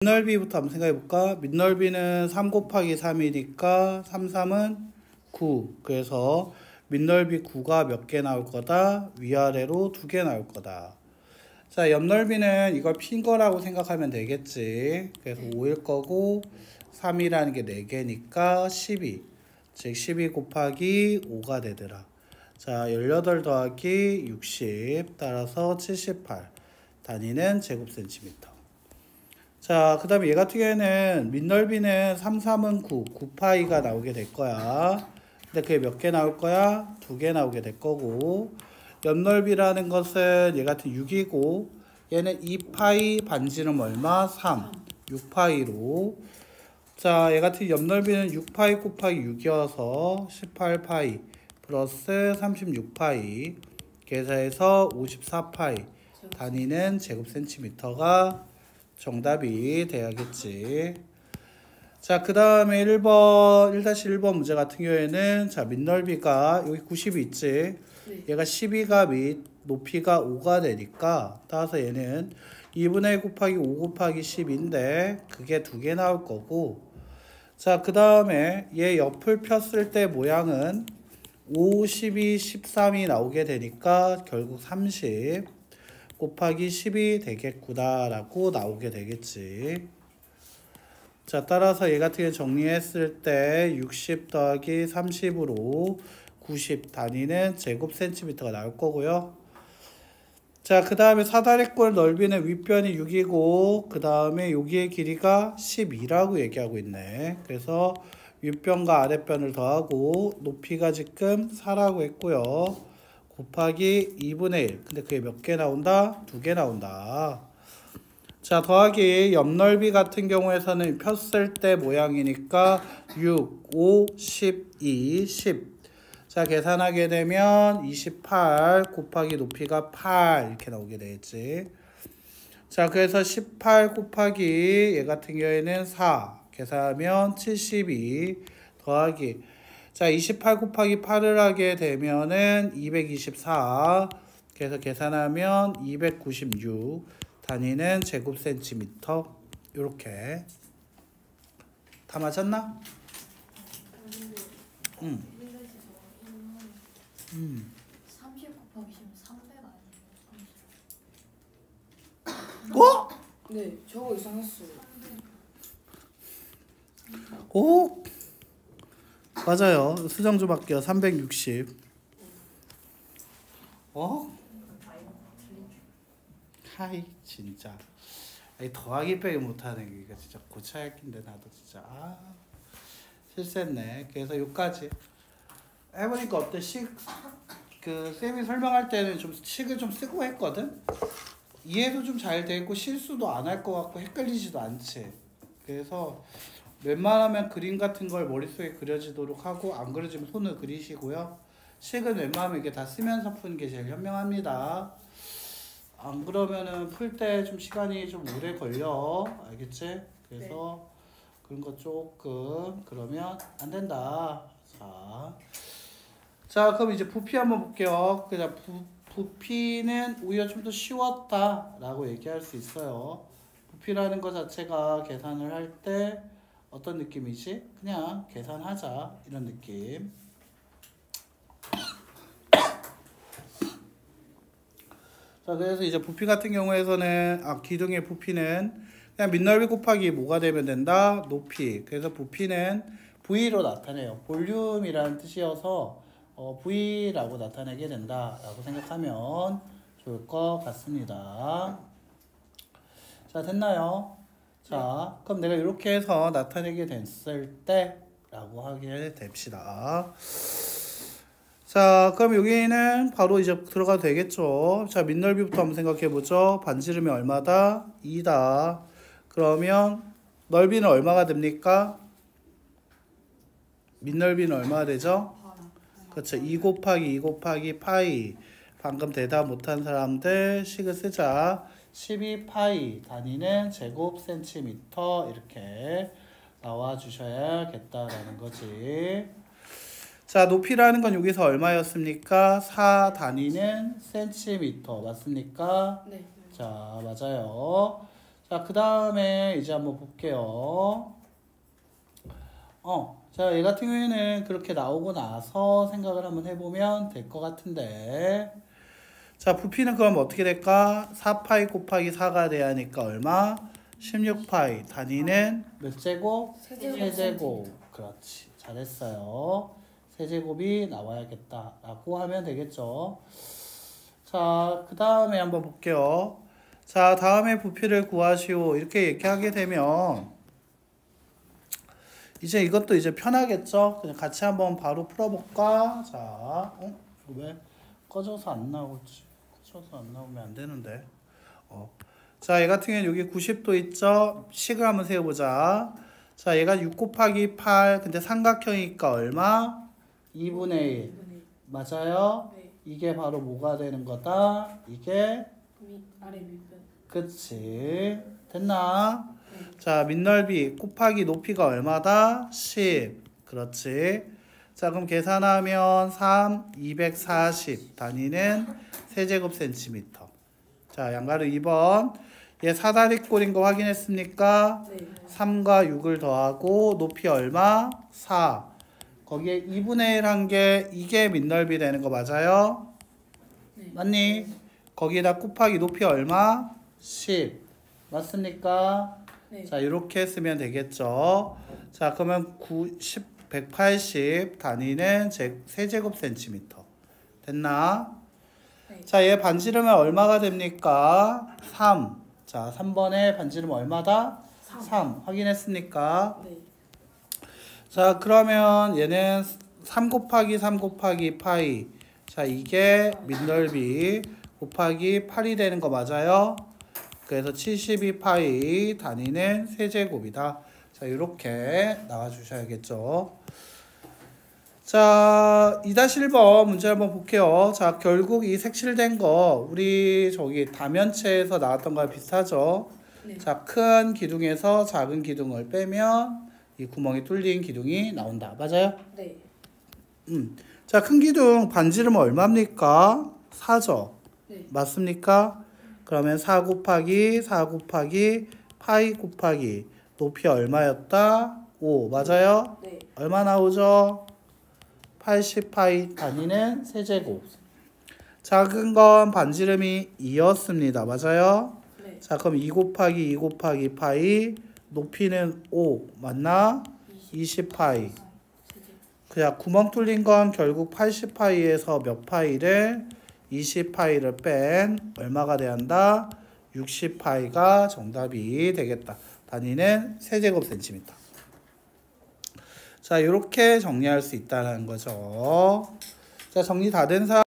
밑넓이부터 한번 생각해 볼까? 밑넓이는 3 곱하기 3이니까 3, 3은 9. 그래서 밑넓이 9가 몇 개 나올 거다? 위아래로 2개 나올 거다. 자, 옆넓이는 이걸 핀 거라고 생각하면 되겠지. 그래서 5일 거고 3이라는 게 4개니까 12. 즉 12 곱하기 5가 되더라. 자, 18 더하기 60 따라서 78 단위는 제곱센티미터. 자, 그 다음에 얘 같은 경우에는 밑넓이는 3, 3은 9, 9파이가 나오게 될 거야. 근데 그게 몇 개 나올 거야? 2개 나오게 될 거고, 옆넓이라는 것은 얘 같은 6이고, 얘는 2파이 반지름 얼마? 3, 6파이로. 자, 얘 같은 옆넓이는 6파이 곱하기 6이어서 18파이 플러스 36파이 계산해서 54파이 단위는 제곱센티미터가 정답이 돼야겠지. 자, 그 다음에 1번, 1-1번 문제 같은 경우에는, 자, 밑넓이가, 여기 90이 있지? 네. 얘가 12가 밑, 높이가 5가 되니까, 따라서 얘는 2분의 1 곱하기 5 곱하기 10인데, 그게 2개 나올 거고, 자, 그 다음에 얘 옆을 폈을 때 모양은 5, 12, 13이 나오게 되니까, 결국 30. 곱하기 10이 되겠구나라고 나오게 되겠지. 자, 따라서 얘 같은 경우 정리했을 때 60 더하기 30으로 90 단위는 제곱센티미터가 나올 거고요. 자, 그 다음에 사다리꼴 넓이는 윗변이 6이고 그 다음에 여기의 길이가 12라고 얘기하고 있네. 그래서 윗변과 아랫변을 더하고 높이가 지금 4라고 했고요. 곱하기 2분의 1. 근데 그게 몇 개 나온다? 2개 나온다. 자, 더하기 옆넓이 같은 경우에서는 폈을 때 모양이니까 6, 5, 12, 10. 자, 계산하게 되면 28 곱하기 높이가 8 이렇게 나오게 되겠지. 자, 그래서 18 곱하기 얘 같은 경우에는 4 계산하면 72 더하기 자, 28 곱하기 8을 하게 되면은 224. 그래서 계산하면 296. 단위는 제곱센티미터. 요렇게. 다 맞았나? 응. 30 곱하기 10은 300 아니에요? 어? 네, 저거 이상했어요. 오? 맞아요. 수정 좀 할게요. 360. 어? 하이 진짜. 아니, 더하기 빼기 못하는 게 이거 진짜 고쳐야 할 텐데 나도 진짜 실수했네. 그래서 여기까지 해보니까 어때? 그 쌤이 설명할 때는 좀 식을 좀 쓰고 했거든. 이해도 좀 잘 되고 실수도 안 할 것 같고 헷갈리지도 않지. 그래서 웬만하면 그림 같은 걸 머릿속에 그려지도록 하고 안 그려지면 손을 그리시고요. 식은 웬만하면 이게 다 쓰면서 푸는 게 제일 현명합니다. 안 그러면은 풀 때 좀 시간이 좀 오래 걸려. 알겠지? 그래서 그런 거 조금 그러면 안 된다. 자, 그럼 이제 부피 한번 볼게요. 그냥 부피는 오히려 좀 더 쉬웠다라고 얘기할 수 있어요. 부피라는 것 자체가 계산을 할 때 어떤 느낌이지? 그냥 계산하자 이런 느낌. 자, 그래서 이제 부피 같은 경우에서는 기둥의 부피는 그냥 밑넓이 곱하기 뭐가 되면 된다? 높이. 그래서 부피는 V로 나타내요. 볼륨이라는 뜻이어서 V라고 나타내게 된다라고 생각하면 좋을 것 같습니다. 자, 됐나요? 자, 그럼 내가 이렇게 해서 나타내게 됐을 때 라고 하게 됩시다. 자, 그럼 여기는 바로 이제 들어가도 되겠죠. 자, 밑넓이부터 한번 생각해 보죠. 반지름이 얼마다? 2다. 그러면 넓이는 얼마가 됩니까? 밑넓이는 얼마가 되죠? 그렇죠. 2 곱하기 2 곱하기 파이. 방금 대답 못한 사람들 식을 쓰자. 12파이 단위는 제곱센티미터 이렇게 나와 주셔야겠다라는 거지. 자, 높이라는 건 여기서 얼마였습니까? 4 단위는 센티미터 맞습니까? 네. 자, 맞아요. 자, 그 다음에 이제 한번 볼게요. 자, 얘 같은 경우에는 그렇게 나오고 나서 생각을 한번 해보면 될 것 같은데. 자, 부피는 그럼 어떻게 될까? 4파이 곱하기 4가 돼야 하니까 얼마? 16파이. 단위는 몇 제곱? 세제곱. 그렇지. 잘했어요. 세제곱이 나와야겠다. 라고 하면 되겠죠. 자, 그 다음에 한번 볼게요. 자, 다음에 부피를 구하시오. 이렇게 얘기하게 되면 이제 이것도 이제 편하겠죠? 그냥 같이 한번 바로 풀어볼까? 자, 왜 꺼져서 안 나오지? 꺼져서 안 나오면 안 되는데. 자, 얘 같은 경우는 여기 90도 있죠? 식을 한번 세워보자. 자, 얘가 6 곱하기 8. 근데 삼각형이니까 얼마? 2분의 1. 맞아요? 네. 이게 바로 뭐가 되는 거다? 이게 아래 밑변. 그치. 됐나? 자, 밑넓이 곱하기 높이가 얼마다? 10. 그렇지. 자, 그럼 계산하면 3, 240. 단위는 세제곱센티미터. 자, 양가로 2번. 얘 사다리꼴인 거 확인했습니까? 네. 3과 6을 더하고 높이 얼마? 4. 거기에 2분의 1 한 게 이게 밑넓이 되는 거 맞아요? 네. 맞니? 거기에다 곱하기 높이 얼마? 10. 맞습니까? 네. 자, 이렇게 쓰면 되겠죠. 자, 그러면 180 단위는 세제곱센티미터. 됐나? 네. 자, 얘 반지름은 얼마가 됩니까? 3. 자, 3번에 반지름 얼마다? 3. 확인했습니까? 네. 자, 그러면 얘는 3 곱하기 3 곱하기 파이. 자, 이게 밑넓이 곱하기 8이 되는 거 맞아요? 그래서 72파이 단위는 세제곱이다. 자, 이렇게 나와주셔야겠죠. 자, 2-1번 문제 한번 볼게요. 자, 결국 이 색칠된 거 우리 저기 다면체에서 나왔던 거랑 비슷하죠. 네. 자, 큰 기둥에서 작은 기둥을 빼면 이 구멍이 뚫린 기둥이 나온다. 맞아요? 네. 자, 큰 기둥 반지름 얼마입니까? 4죠. 네. 맞습니까? 그러면 4 곱하기 4 곱하기 파이 곱하기 높이 얼마였다? 5. 맞아요? 네. 얼마 나오죠? 80파이 단위는 세제곱. 작은 건 반지름이 2였습니다. 맞아요? 네. 자, 그럼 2 곱하기 2 곱하기 파이 높이는 5. 맞나? 20파이. 그냥 구멍 뚫린 건 결국 80파이에서 몇 파이를 20파이를 뺀 얼마가 돼야 한다? 60파이가 정답이 되겠다. 단위는 세제곱센티미터. 자, 이렇게 정리할 수 있다는 거죠. 자, 정리 다 된 사람